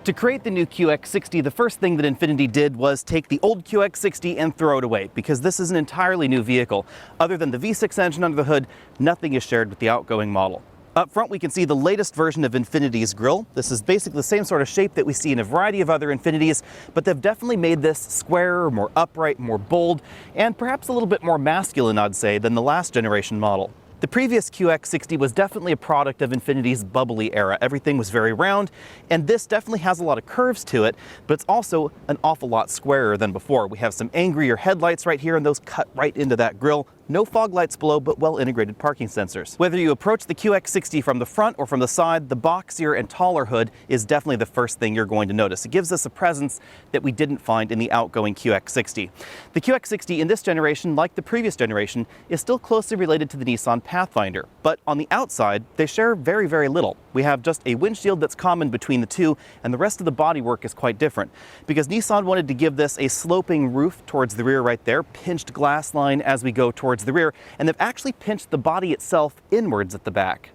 To create the new QX60, the first thing that Infiniti did was take the old QX60 and throw it away, because this is an entirely new vehicle. Other than the V6 engine under the hood, nothing is shared with the outgoing model. Up front, we can see the latest version of Infiniti's grille. This is basically the same sort of shape that we see in a variety of other Infinitis, but they've definitely made this squarer, more upright, more bold, and perhaps a little bit more masculine, I'd say, than the last generation model. The previous QX60 was definitely a product of Infiniti's bubbly era. Everything was very round, and this definitely has a lot of curves to it, but it's also an awful lot squarer than before. We have some angrier headlights right here, and those cut right into that grille. No fog lights below, but well-integrated parking sensors. Whether you approach the QX60 from the front or from the side, the boxier and taller hood is definitely the first thing you're going to notice. It gives us a presence that we didn't find in the outgoing QX60. The QX60 in this generation, like the previous generation, is still closely related to the Nissan Pathfinder, but on the outside, they share very, very little. We have just a windshield that's common between the two, and the rest of the bodywork is quite different, because Nissan wanted to give this a sloping roof towards the rear right there, pinched glass line as we go towards the rear, and they've actually pinched the body itself inwards at the back.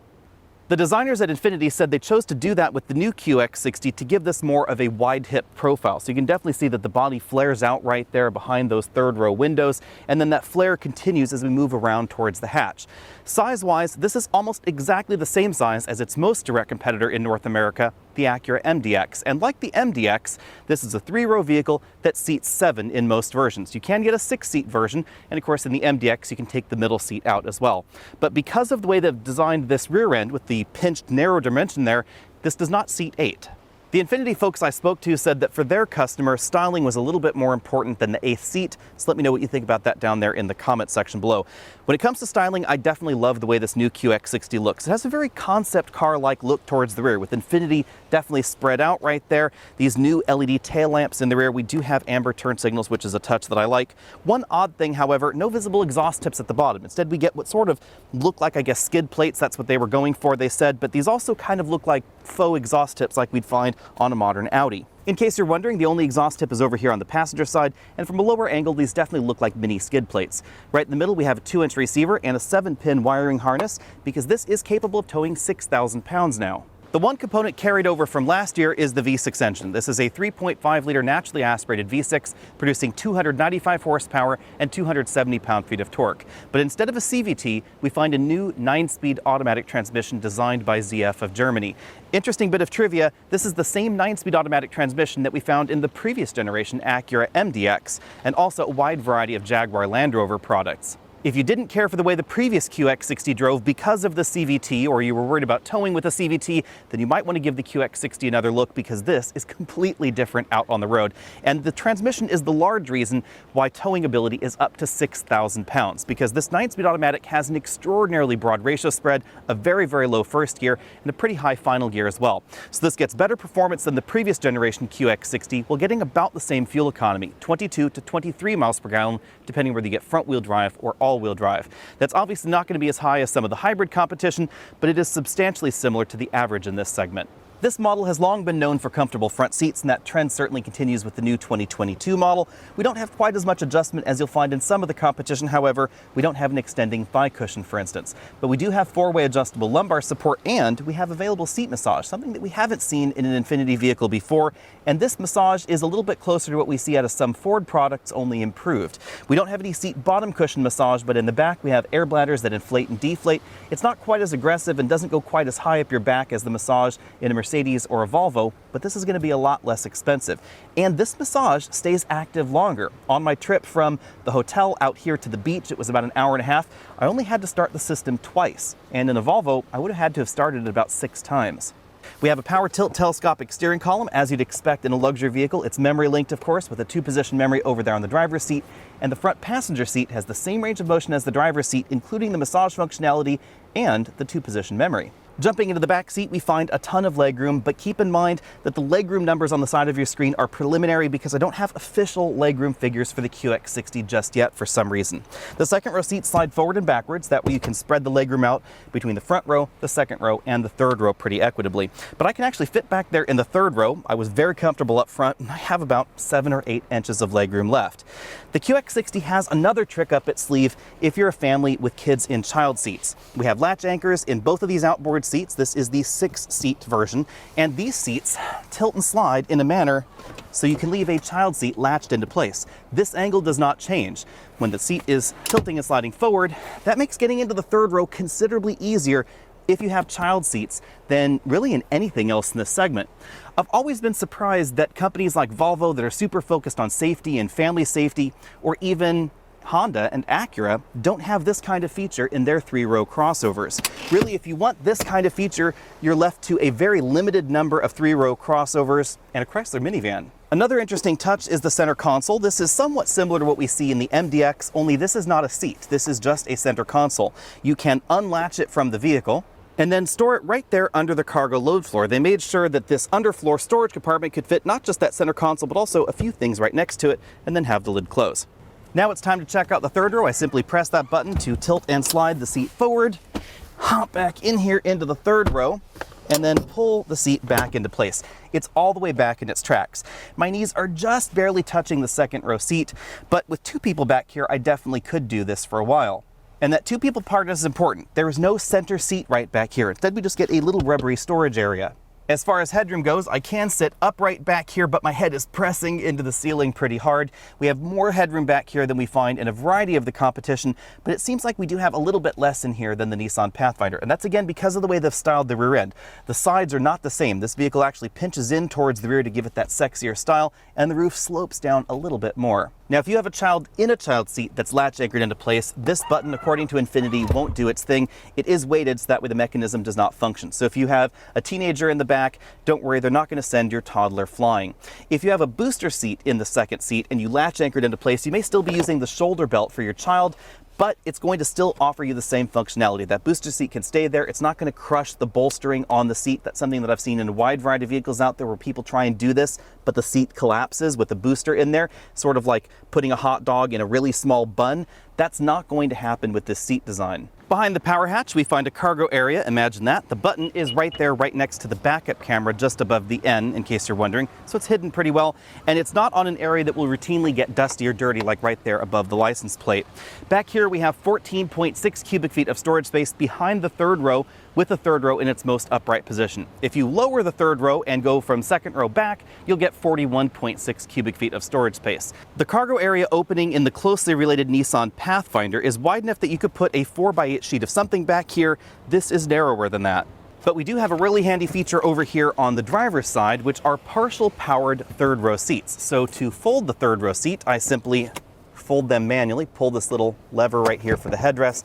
The designers at Infiniti said they chose to do that with the new QX60 to give this more of a wide hip profile. So you can definitely see that the body flares out right there behind those third row windows, and then that flare continues as we move around towards the hatch. Size-wise, this is almost exactly the same size as its most direct competitor in North America, the Acura MDX. And like the MDX, this is a 3-row vehicle that seats 7 in most versions. You can get a 6-seat version, and of course in the MDX you can take the middle seat out as well. But because of the way they've designed this rear end with the pinched narrow dimension there, this does not seat 8. The Infiniti folks I spoke to said that for their customer, styling was a little bit more important than the 8th seat, so let me know what you think about that down there in the comment section below. When it comes to styling, I definitely love the way this new QX60 looks. It has a very concept car-like look towards the rear, with Infiniti definitely spread out right there. These new LED tail lamps in the rear. We do have amber turn signals, which is a touch that I like. One odd thing, however, no visible exhaust tips at the bottom. Instead, we get what sort of look like, I guess, skid plates. That's what they were going for, they said, but these also kind of look like faux exhaust tips like we'd find on a modern Audi. In case you're wondering, the only exhaust tip is over here on the passenger side, and from a lower angle, these definitely look like mini skid plates. Right in the middle, we have a 2-inch receiver and a 7-pin wiring harness, because this is capable of towing 6,000 pounds now. The one component carried over from last year is the V6 engine. This is a 3.5-liter naturally aspirated V6 producing 295 horsepower and 270 pound-feet of torque. But instead of a CVT, we find a new 9-speed automatic transmission designed by ZF of Germany. Interesting bit of trivia, this is the same 9-speed automatic transmission that we found in the previous generation Acura MDX, and also a wide variety of Jaguar Land Rover products. If you didn't care for the way the previous QX60 drove because of the CVT, or you were worried about towing with a CVT, then you might want to give the QX60 another look, because this is completely different out on the road. And the transmission is the large reason why towing ability is up to 6,000 pounds, because this 9-speed automatic has an extraordinarily broad ratio spread, a very, very low first gear, and a pretty high final gear as well. So this gets better performance than the previous generation QX60, while getting about the same fuel economy, 22 to 23 miles per gallon, depending whether you get front-wheel drive or all-wheel drive. That's obviously not going to be as high as some of the hybrid competition, but it is substantially similar to the average in this segment. This model has long been known for comfortable front seats, and that trend certainly continues with the new 2022 model. We don't have quite as much adjustment as you'll find in some of the competition, however. We don't have an extending thigh cushion, for instance. But we do have 4-way adjustable lumbar support, and we have available seat massage, something that we haven't seen in an Infiniti vehicle before. And this massage is a little bit closer to what we see out of some Ford products, only improved. We don't have any seat bottom cushion massage, but in the back we have air bladders that inflate and deflate. It's not quite as aggressive and doesn't go quite as high up your back as the massage in a Mercedes or a Volvo, but this is going to be a lot less expensive. And this massage stays active longer. On my trip from the hotel out here to the beach, it was about an hour and a half. I only had to start the system twice, and in a Volvo, I would have had to have started it about 6 times. We have a power tilt telescopic steering column, as you'd expect in a luxury vehicle. It's memory linked, of course, with a 2-position memory over there on the driver's seat, and the front passenger seat has the same range of motion as the driver's seat, including the massage functionality and the 2-position memory. Jumping into the back seat, we find a ton of legroom, but keep in mind that the legroom numbers on the side of your screen are preliminary, because I don't have official legroom figures for the QX60 just yet for some reason. The second row seats slide forward and backwards. That way you can spread the legroom out between the front row, the second row, and the third row pretty equitably. But I can actually fit back there in the third row. I was very comfortable up front, and I have about 7 or 8 inches of legroom left. The QX60 has another trick up its sleeve if you're a family with kids in child seats. We have latch anchors in both of these outboard seats. This is the 6-seat version, and these seats tilt and slide in a manner so you can leave a child seat latched into place. This angle does not change. When the seat is tilting and sliding forward, that makes getting into the third row considerably easier if you have child seats than really in anything else in this segment. I've always been surprised that companies like Volvo that are super focused on safety and family safety, or even Honda and Acura, don't have this kind of feature in their 3-row crossovers. Really, if you want this kind of feature, you're left to a very limited number of 3-row crossovers and a Chrysler minivan. Another interesting touch is the center console. This is somewhat similar to what we see in the MDX, only this is not a seat. This is just a center console. You can unlatch it from the vehicle and then store it right there under the cargo load floor. They made sure that this underfloor storage compartment could fit not just that center console, but also a few things right next to it, and then have the lid close. Now it's time to check out the third row. I simply press that button to tilt and slide the seat forward, hop back in here into the third row, and then pull the seat back into place. It's all the way back in its tracks. My knees are just barely touching the second row seat, but with 2 people back here, I definitely could do this for a while. And that 2 people part is important. There is no center seat right back here. Instead, we just get a little rubbery storage area. As far as headroom goes, I can sit upright back here, but my head is pressing into the ceiling pretty hard. We have more headroom back here than we find in a variety of the competition, but it seems like we do have a little bit less in here than the Nissan Pathfinder. And that's again because of the way they've styled the rear end. The sides are not the same. This vehicle actually pinches in towards the rear to give it that sexier style, and the roof slopes down a little bit more. Now, if you have a child in a child seat that's latch anchored into place, this button, according to Infiniti, won't do its thing. It is weighted so that way the mechanism does not function. So if you have a teenager in the back, don't worry, they're not going to send your toddler flying. If you have a booster seat in the second seat and you latch anchored into place, you may still be using the shoulder belt for your child, but it's going to still offer you the same functionality. That booster seat can stay there. It's not going to crush the bolstering on the seat. That's something that I've seen in a wide variety of vehicles out there where people try and do this, but the seat collapses with the booster in there, sort of like putting a hot dog in a really small bun. That's not going to happen with this seat design. Behind the power hatch, we find a cargo area. Imagine that. The button is right there, right next to the backup camera, just above the N, in case you're wondering. So it's hidden pretty well, and it's not on an area that will routinely get dusty or dirty, like right there above the license plate. Back here, we have 14.6 cubic feet of storage space behind the third row, with the third row in its most upright position. If you lower the third row and go from second row back, you'll get 41.6 cubic feet of storage space. The cargo area opening in the closely related Nissan Pathfinder is wide enough that you could put a 4x8 sheet of something back here. This is narrower than that. But we do have a really handy feature over here on the driver's side, which are partial powered third row seats. So to fold the third row seat, I simply fold them manually, pull this little lever right here for the headrest,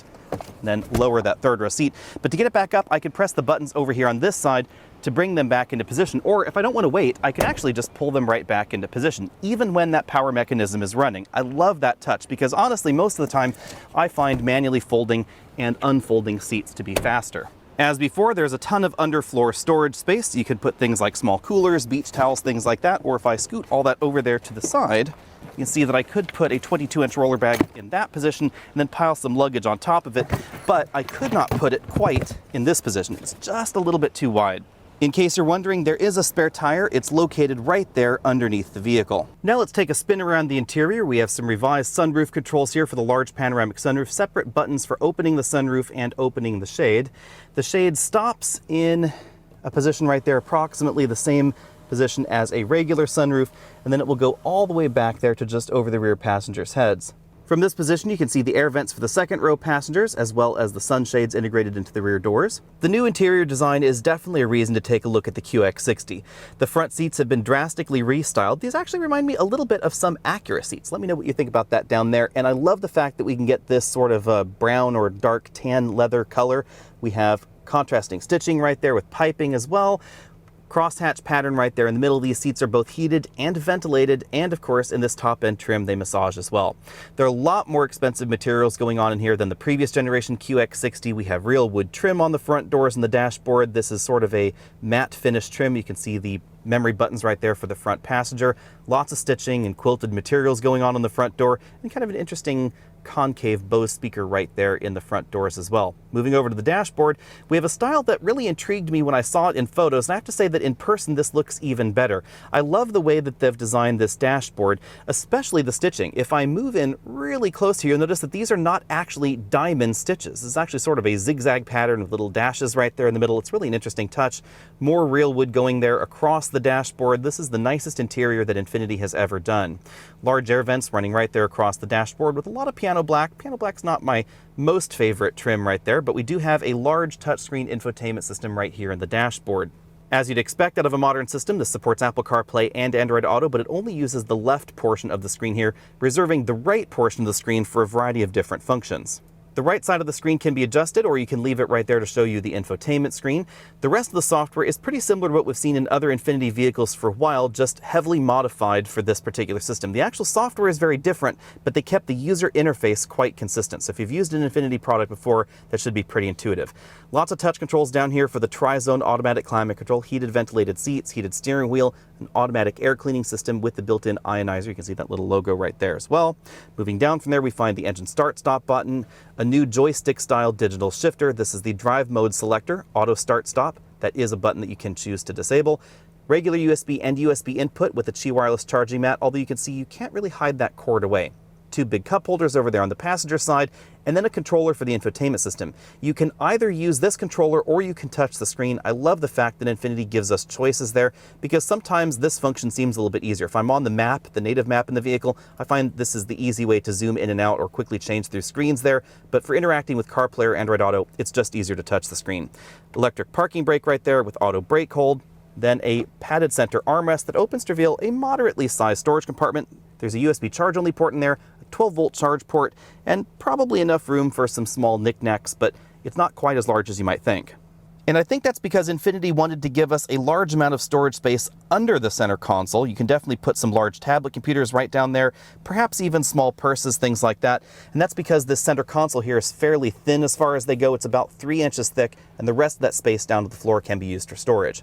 then lower that third row seat. But to get it back up, I can press the buttons over here on this side to bring them back into position. Or if I don't want to wait, I can actually just pull them right back into position, even when that power mechanism is running. I love that touch because honestly, most of the time, I find manually folding and unfolding seats to be faster. As before, there's a ton of underfloor storage space. You could put things like small coolers, beach towels, things like that. Or if I scoot all that over there to the side, you can see that I could put a 22-inch roller bag in that position and then pile some luggage on top of it, but I could not put it quite in this position. It's just a little bit too wide. In case you're wondering, there is a spare tire. It's located right there underneath the vehicle. Now let's take a spin around the interior. We have some revised sunroof controls here for the large panoramic sunroof, separate buttons for opening the sunroof and opening the shade. The shade stops in a position right there, approximately the same position as a regular sunroof, and then it will go all the way back there to just over the rear passengers' heads. From this position, you can see the air vents for the second row passengers, as well as the sunshades integrated into the rear doors. The new interior design is definitely a reason to take a look at the QX60. The front seats have been drastically restyled. These actually remind me a little bit of some Acura seats. Let me know what you think about that down there. And I love the fact that we can get this sort of brown or dark tan leather color. We have contrasting stitching right there with piping as well. Crosshatch pattern right there in the middle. These seats are both heated and ventilated, and of course in this top end trim they massage as well. There are a lot more expensive materials going on in here than the previous generation QX60. We have real wood trim on the front doors and the dashboard. This is sort of a matte finish trim. You can see the Memory buttons right there for the front passenger. Lots of stitching and quilted materials going on the front door, and kind of an interesting concave Bose speaker right there in the front doors as well. Moving over to the dashboard, we have a style that really intrigued me when I saw it in photos, and I have to say that in person this looks even better. I love the way that they've designed this dashboard, especially the stitching. If I move in really close here, you'll notice that these are not actually diamond stitches. It's actually sort of a zigzag pattern with little dashes right there in the middle. It's really an interesting touch. More real wood going there across the dashboard. This is the nicest interior that Infiniti has ever done. Large air vents running right there across the dashboard with a lot of piano black. Piano black's not my most favorite trim right there, but we do have a large touchscreen infotainment system right here in the dashboard. As you'd expect out of a modern system, this supports Apple CarPlay and Android Auto, but it only uses the left portion of the screen here, reserving the right portion of the screen for a variety of different functions. The right side of the screen can be adjusted, or you can leave it right there to show you the infotainment screen. The rest of the software is pretty similar to what we've seen in other Infiniti vehicles for a while, just heavily modified for this particular system. The actual software is very different, but they kept the user interface quite consistent. So if you've used an Infiniti product before, that should be pretty intuitive. Lots of touch controls down here for the tri-zone automatic climate control, heated ventilated seats, heated steering wheel, an automatic air cleaning system with the built-in ionizer. You can see that little logo right there as well. Moving down from there, we find the engine start-stop button, a new joystick-style digital shifter. This is the drive mode selector, auto start-stop. That is a button that you can choose to disable. Regular USB and USB input with a Qi wireless charging mat, although you can see you can't really hide that cord away. Two big cup holders over there on the passenger side, and then a controller for the infotainment system. You can either use this controller or you can touch the screen. I love the fact that Infiniti gives us choices there, because sometimes this function seems a little bit easier. If I'm on the map, the native map in the vehicle, I find this is the easy way to zoom in and out or quickly change through screens there. But for interacting with CarPlay or Android Auto, it's just easier to touch the screen. Electric parking brake right there with auto brake hold. Then a padded center armrest that opens to reveal a moderately sized storage compartment. There's a USB charge-only port in there, a 12-volt charge port, and probably enough room for some small knickknacks, but it's not quite as large as you might think. And I think that's because Infiniti wanted to give us a large amount of storage space under the center console. You can definitely put some large tablet computers right down there, perhaps even small purses, things like that. And that's because this center console here is fairly thin as far as they go. It's about 3 inches thick, and the rest of that space down to the floor can be used for storage.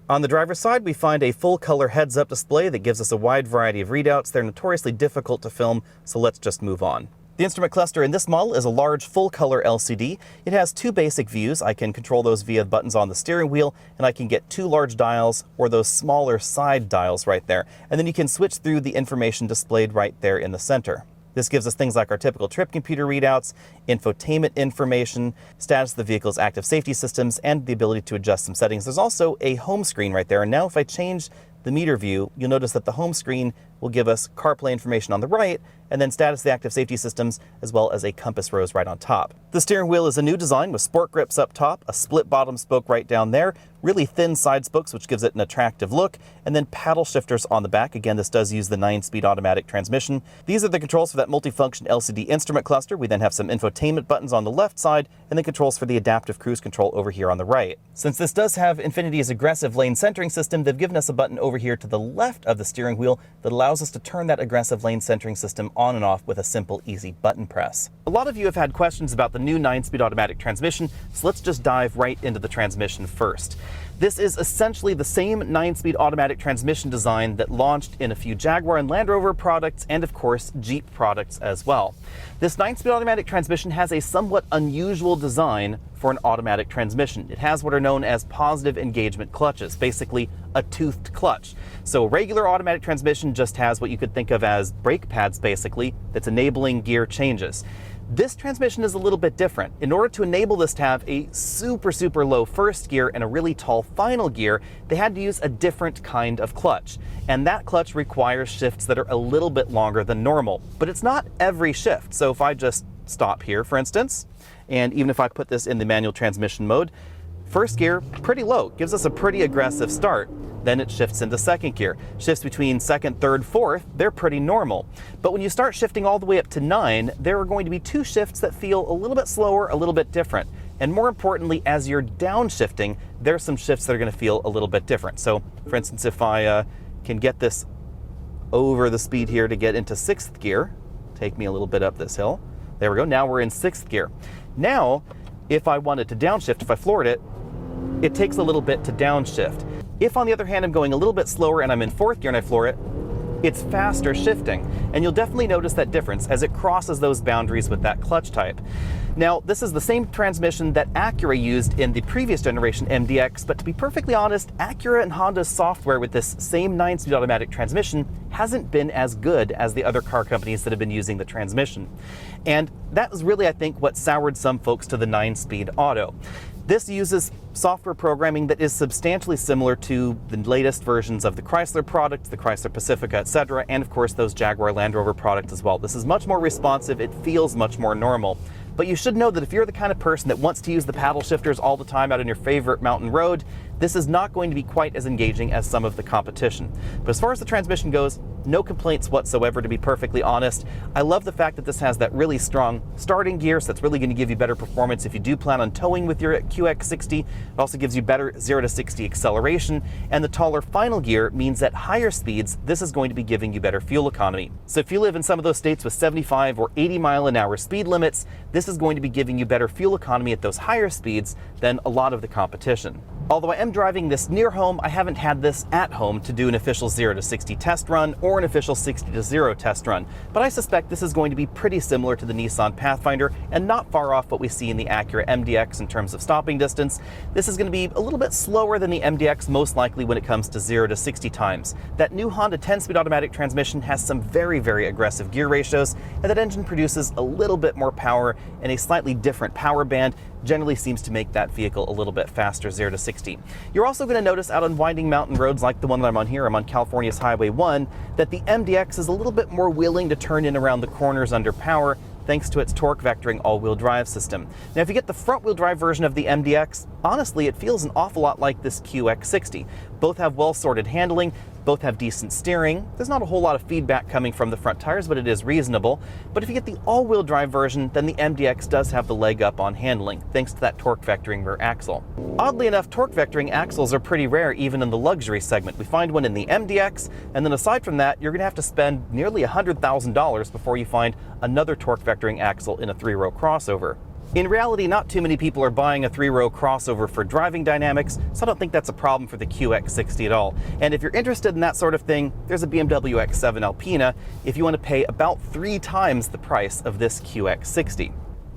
On the driver's side, we find a full-color heads-up display that gives us a wide variety of readouts. They're notoriously difficult to film, so let's just move on. The instrument cluster in this model is a large full-color LCD. It has 2 basic views. I can control those via buttons on the steering wheel, and I can get 2 large dials or those smaller side dials right there. And then you can switch through the information displayed right there in the center. This gives us things like our typical trip computer readouts, infotainment information, status of the vehicle's active safety systems, and the ability to adjust some settings. There's also a home screen right there. And now if I change the meter view, you'll notice that the home screen will give us CarPlay information on the right, and then status of the active safety systems, as well as a compass rose right on top. The steering wheel is a new design with sport grips up top, a split bottom spoke right down there, really thin side spokes, which gives it an attractive look, and then paddle shifters on the back. Again, this does use the 9-speed automatic transmission. These are the controls for that multifunction LCD instrument cluster. We then have some infotainment buttons on the left side, and then controls for the adaptive cruise control over here on the right. Since this does have Infiniti's aggressive lane centering system, they've given us a button over here to the left of the steering wheel that allows us to turn that aggressive lane centering system on and off with a simple, easy button press. A lot of you have had questions about the new 9-speed automatic transmission, so let's just dive right into the transmission first. This is essentially the same 9-speed automatic transmission design that launched in a few Jaguar and Land Rover products, and of course Jeep products as well. This 9-speed automatic transmission has a somewhat unusual design for an automatic transmission. It has what are known as positive engagement clutches, basically a toothed clutch. So a regular automatic transmission just has what you could think of as brake pads, basically, that's enabling gear changes. This transmission is a little bit different. In order to enable this to have a super low first gear and a really tall final gear, they had to use a different kind of clutch. And that clutch requires shifts that are a little bit longer than normal. But it's not every shift. So if I just stop here, for instance, and even if I put this in the manual transmission mode, first gear, pretty low, gives us a pretty aggressive start. Then it shifts into second gear. Shifts between second, third, fourth, they're pretty normal. But when you start shifting all the way up to 9, there are going to be 2 shifts that feel a little bit slower, a little bit different. And more importantly, as you're downshifting, there's some shifts that are going to feel a little bit different. So, for instance, if I can get this over the speed here to get into 6th gear, take me a little bit up this hill. There we go. Now we're in 6th gear. Now, if I wanted to downshift, if I floored it, it takes a little bit to downshift. If, on the other hand, I'm going a little bit slower and I'm in fourth gear and I floor it, it's faster shifting, and you'll definitely notice that difference as it crosses those boundaries with that clutch type. Now, this is the same transmission that Acura used in the previous generation MDX, but to be perfectly honest, Acura and Honda's software with this same 9-speed automatic transmission hasn't been as good as the other car companies that have been using the transmission. And that was really, I think, what soured some folks to the 9-speed auto. This uses software programming that is substantially similar to the latest versions of the Chrysler products, the Chrysler Pacifica, etc., and of course those Jaguar Land Rover products as well. This is much more responsive, it feels much more normal. But you should know that if you're the kind of person that wants to use the paddle shifters all the time out on your favorite mountain road, this is not going to be quite as engaging as some of the competition. But as far as the transmission goes, no complaints whatsoever, to be perfectly honest. I love the fact that this has that really strong starting gear, so that's really going to give you better performance if you do plan on towing with your QX60. It also gives you better 0 to 60 acceleration, and the taller final gear means at higher speeds, this is going to be giving you better fuel economy. So if you live in some of those states with 75 or 80 mile an hour speed limits, this is going to be giving you better fuel economy at those higher speeds than a lot of the competition. Although I am driving this near home, I haven't had this at home to do an official 0 to 60 test run or an official 60 to 0 test run, but I suspect this is going to be pretty similar to the Nissan Pathfinder and not far off what we see in the Acura MDX in terms of stopping distance. This is going to be a little bit slower than the MDX, most likely when it comes to 0 to 60 times. That new Honda 10-speed automatic transmission has some very, very aggressive gear ratios, and that engine produces a little bit more power and a slightly different power band, generally seems to make that vehicle a little bit faster 0 to 60. You're also going to notice out on winding mountain roads like the one that I'm on here, I'm on California's Highway 1, that the MDX is a little bit more willing to turn in around the corners under power thanks to its torque vectoring all-wheel drive system. Now, if you get the front-wheel drive version of the MDX, honestly, it feels an awful lot like this QX60. Both have well-sorted handling, both have decent steering. There's not a whole lot of feedback coming from the front tires, but it is reasonable. But if you get the all-wheel drive version, then the MDX does have the leg up on handling, thanks to that torque vectoring rear axle. Oddly enough, torque vectoring axles are pretty rare even in the luxury segment. We find one in the MDX, and then aside from that, you're going to have to spend nearly $100,000 before you find another torque vectoring axle in a 3-row crossover. In reality, not too many people are buying a 3-row crossover for driving dynamics, so I don't think that's a problem for the QX60 at all. And if you're interested in that sort of thing, there's a BMW X7 Alpina if you want to pay about 3 times the price of this QX60.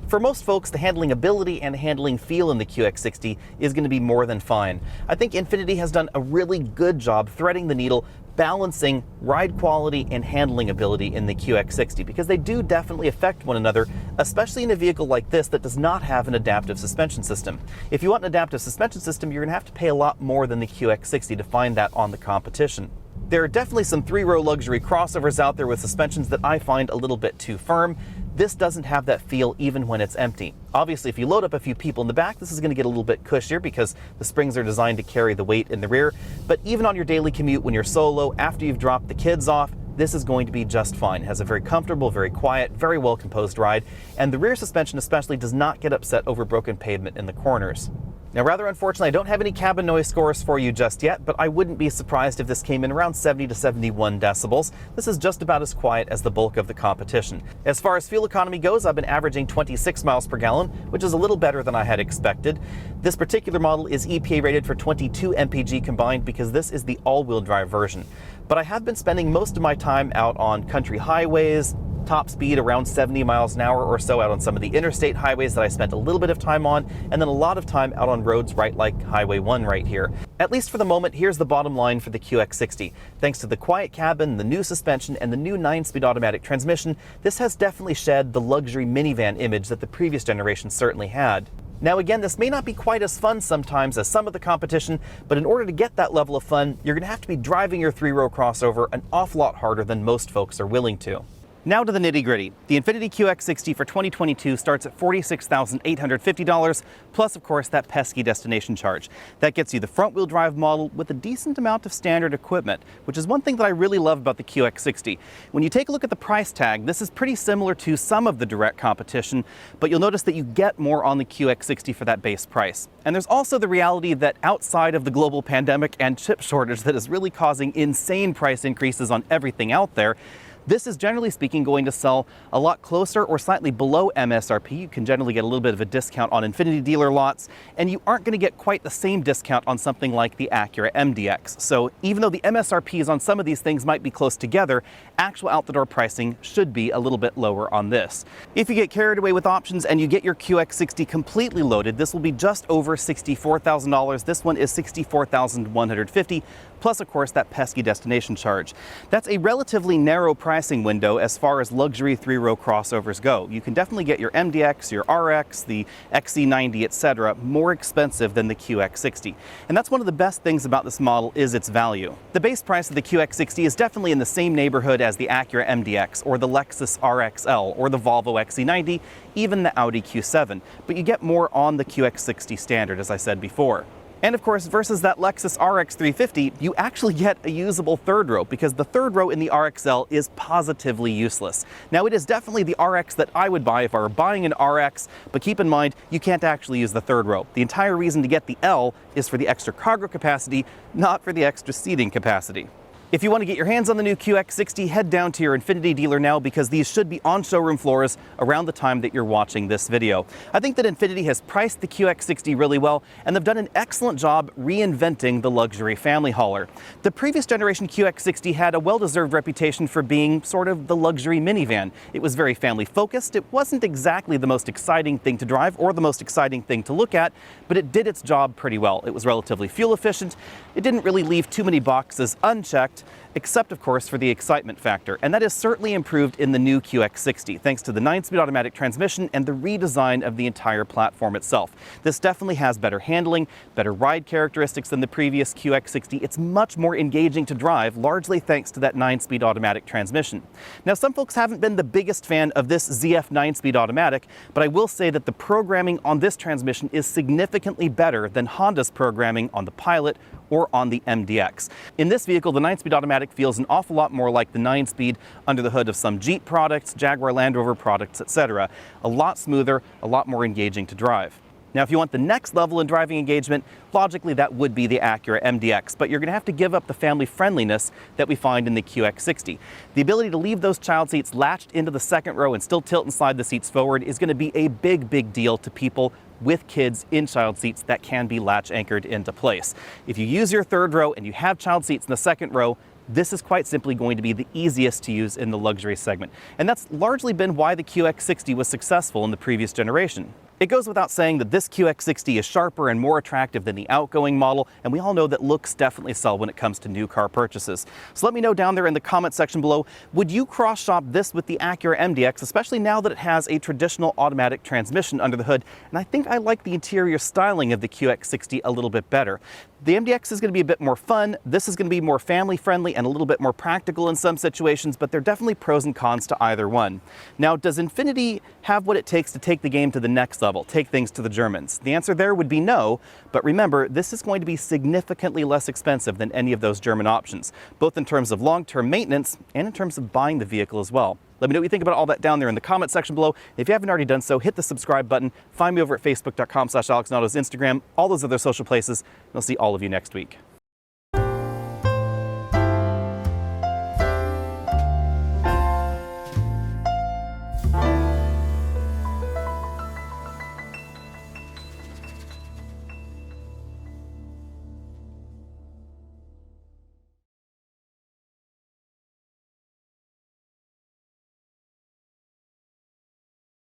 For most folks, the handling ability and handling feel in the QX60 is going to be more than fine. I think Infiniti has done a really good job threading the needle, balancing ride quality and handling ability in the QX60, because they do definitely affect one another, especially in a vehicle like this that does not have an adaptive suspension system. If you want an adaptive suspension system, you're going to have to pay a lot more than the QX60 to find that on the competition. There are definitely some 3-row luxury crossovers out there with suspensions that I find a little bit too firm. This doesn't have that feel even when it's empty. Obviously, if you load up a few people in the back, this is going to get a little bit cushier because the springs are designed to carry the weight in the rear. But even on your daily commute, when you're solo, after you've dropped the kids off, this is going to be just fine. It has a very comfortable, very quiet, very well composed ride, and the rear suspension especially does not get upset over broken pavement in the corners. Now, rather unfortunately, I don't have any cabin noise scores for you just yet, but I wouldn't be surprised if this came in around 70 to 71 decibels. This is just about as quiet as the bulk of the competition. As far as fuel economy goes, I've been averaging 26 miles per gallon, which is a little better than I had expected. This particular model is EPA rated for 22 mpg combined because this is the all-wheel drive version. But I have been spending most of my time out on country highways, top speed around 70 miles an hour or so out on some of the interstate highways that I spent a little bit of time on, and then a lot of time out on roads right like Highway 1 right here. At least for the moment, here's the bottom line for the QX60. Thanks to the quiet cabin, the new suspension, and the new 9-speed automatic transmission, this has definitely shed the luxury minivan image that the previous generation certainly had. Now again, this may not be quite as fun sometimes as some of the competition, but in order to get that level of fun, you're going to have to be driving your 3-row crossover an awful lot harder than most folks are willing to. Now to the nitty-gritty. The Infiniti QX60 for 2022 starts at $46,850, plus of course that pesky destination charge. That gets you the front-wheel drive model with a decent amount of standard equipment, which is one thing that I really love about the QX60. When you take a look at the price tag, this is pretty similar to some of the direct competition, but you'll notice that you get more on the QX60 for that base price. And there's also the reality that outside of the global pandemic and chip shortage that is really causing insane price increases on everything out there, This is generally speaking going to sell a lot closer or slightly below MSRP. You can generally get a little bit of a discount on Infiniti dealer lots, and you aren't going to get quite the same discount on something like the Acura MDX. So even though the MSRPs on some of these things might be close together, actual out-the-door pricing should be a little bit lower on this. If you get carried away with options and you get your QX60 completely loaded, this will be just over $64,000. This one is $64,150, plus of course that pesky destination charge. That's a relatively narrow pricing window as far as luxury three-row crossovers go. You can definitely get your MDX, your RX, the XC90, etc. more expensive than the QX60. And that's one of the best things about this model is its value. The base price of the QX60 is definitely in the same neighborhood as the Acura MDX or the Lexus RXL or the Volvo XC90, even the Audi Q7, but you get more on the QX60 standard, as I said before. And of course, versus that Lexus RX 350, you actually get a usable third row because the third row in the RXL is positively useless. Now, it is definitely the RX that I would buy if I were buying an RX, but keep in mind, you can't actually use the third row. The entire reason to get the L is for the extra cargo capacity, not for the extra seating capacity. If you want to get your hands on the new QX60, head down to your Infiniti dealer now because these should be on showroom floors around the time that you're watching this video. I think that Infiniti has priced the QX60 really well, and they've done an excellent job reinventing the luxury family hauler. The previous generation QX60 had a well-deserved reputation for being sort of the luxury minivan. It was very family-focused. It wasn't exactly the most exciting thing to drive or the most exciting thing to look at, but it did its job pretty well. It was relatively fuel efficient. It didn't really leave too many boxes unchecked, except of course for the excitement factor, and that is certainly improved in the new QX60 thanks to the 9-speed automatic transmission and the redesign of the entire platform itself. This definitely has better handling, better ride characteristics than the previous QX60. It's much more engaging to drive, largely thanks to that 9-speed automatic transmission. Now, some folks haven't been the biggest fan of this ZF 9-speed automatic, but I will say that the programming on this transmission is significantly better than Honda's programming on the Pilot or on the MDX. In this vehicle, the 9-speed automatic feels an awful lot more like the 9-speed under the hood of some Jeep products, Jaguar Land Rover products, etc. A lot smoother, a lot more engaging to drive. Now, if you want the next level in driving engagement, logically that would be the Acura MDX, but you're going to have to give up the family friendliness that we find in the QX60. The ability to leave those child seats latched into the second row and still tilt and slide the seats forward is going to be a big deal to people with kids in child seats that can be latch anchored into place. If you use your third row and you have child seats in the second row, this is quite simply going to be the easiest to use in the luxury segment. And that's largely been why the QX60 was successful in the previous generation. It goes without saying that this QX60 is sharper and more attractive than the outgoing model, and we all know that looks definitely sell when it comes to new car purchases. So let me know down there in the comment section below, would you cross-shop this with the Acura MDX, especially now that it has a traditional automatic transmission under the hood? And I think I like the interior styling of the QX60 a little bit better. The MDX is going to be a bit more fun, this is going to be more family-friendly and a little bit more practical in some situations, but there are definitely pros and cons to either one. Now, does Infiniti have what it takes to take the game to the next level, take things to the Germans? The answer there would be no, but remember, this is going to be significantly less expensive than any of those German options, both in terms of long-term maintenance and in terms of buying the vehicle as well. Let me know what you think about all that down there in the comment section below. If you haven't already done so, hit the subscribe button. Find me over at facebook.com/AlexNautos, Instagram, all those other social places, and I'll see all of you next week.